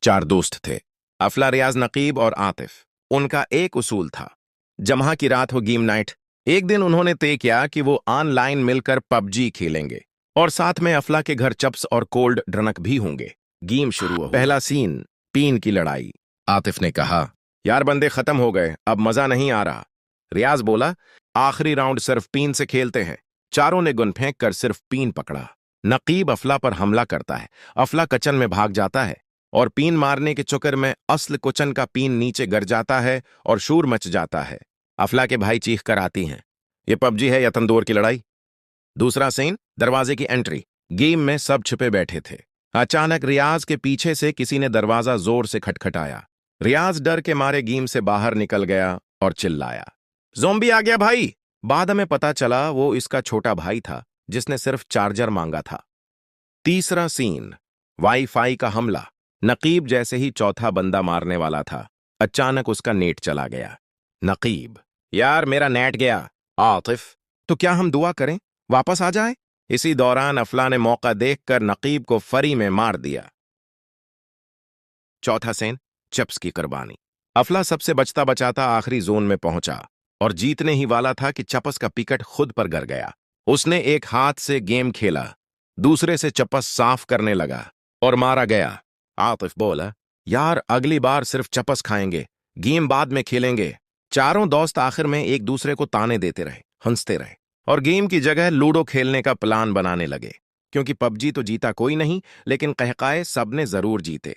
चार दोस्त थे, अफला, रियाज, नकीब और आतिफ। उनका एक उसूल था, जम्हा की रात हो गेम नाइट। एक दिन उन्होंने तय किया कि वो ऑनलाइन मिलकर पबजी खेलेंगे और साथ में अफला के घर चप्स और कोल्ड ड्रिंक भी होंगे। गेम शुरू हुआ। पहला सीन, पीन की लड़ाई। आतिफ ने कहा, यार बंदे खत्म हो गए, अब मजा नहीं आ रहा। रियाज बोला, आखिरी राउंड सिर्फ पीन से खेलते हैं। चारों ने गुन फेंक कर सिर्फ पीन पकड़ा। नकीब अफला पर हमला करता है। अफला किचन में भाग जाता है और पीन मारने के चक्कर में असल कुचन का पीन नीचे गिर जाता है और शोर मच जाता है। अफला के भाई चीख कर आती हैं, ये पबजी है या तंदूर की लड़ाई। दूसरा सीन, दरवाजे की एंट्री। गेम में सब छिपे बैठे थे। अचानक रियाज के पीछे से किसी ने दरवाजा जोर से खटखटाया। रियाज डर के मारे गेम से बाहर निकल गया और चिल्लाया, ज़ोंबी आ गया भाई। बाद में पता चला वो इसका छोटा भाई था जिसने सिर्फ चार्जर मांगा था। तीसरा सीन, वाईफाई का हमला। नकीब जैसे ही चौथा बंदा मारने वाला था, अचानक उसका नेट चला गया। नकीब, यार मेरा नेट गया। आतिफ, तो क्या हम दुआ करें वापस आ जाए? इसी दौरान अफला ने मौका देखकर नकीब को फरी में मार दिया। चौथा सीन, चिप्स की कुर्बानी। अफला सबसे बचता बचाता आखिरी जोन में पहुंचा और जीतने ही वाला था कि चपस का पिकट खुद पर गिर गया। उसने एक हाथ से गेम खेला, दूसरे से चपस साफ करने लगा और मारा गया। आतिफ बोला, यार अगली बार सिर्फ चपस खाएंगे, गेम बाद में खेलेंगे। चारों दोस्त आखिर में एक दूसरे को ताने देते रहे, हंसते रहे और गेम की जगह लूडो खेलने का प्लान बनाने लगे, क्योंकि पबजी तो जीता कोई नहीं, लेकिन कहकाए सबने जरूर जीते।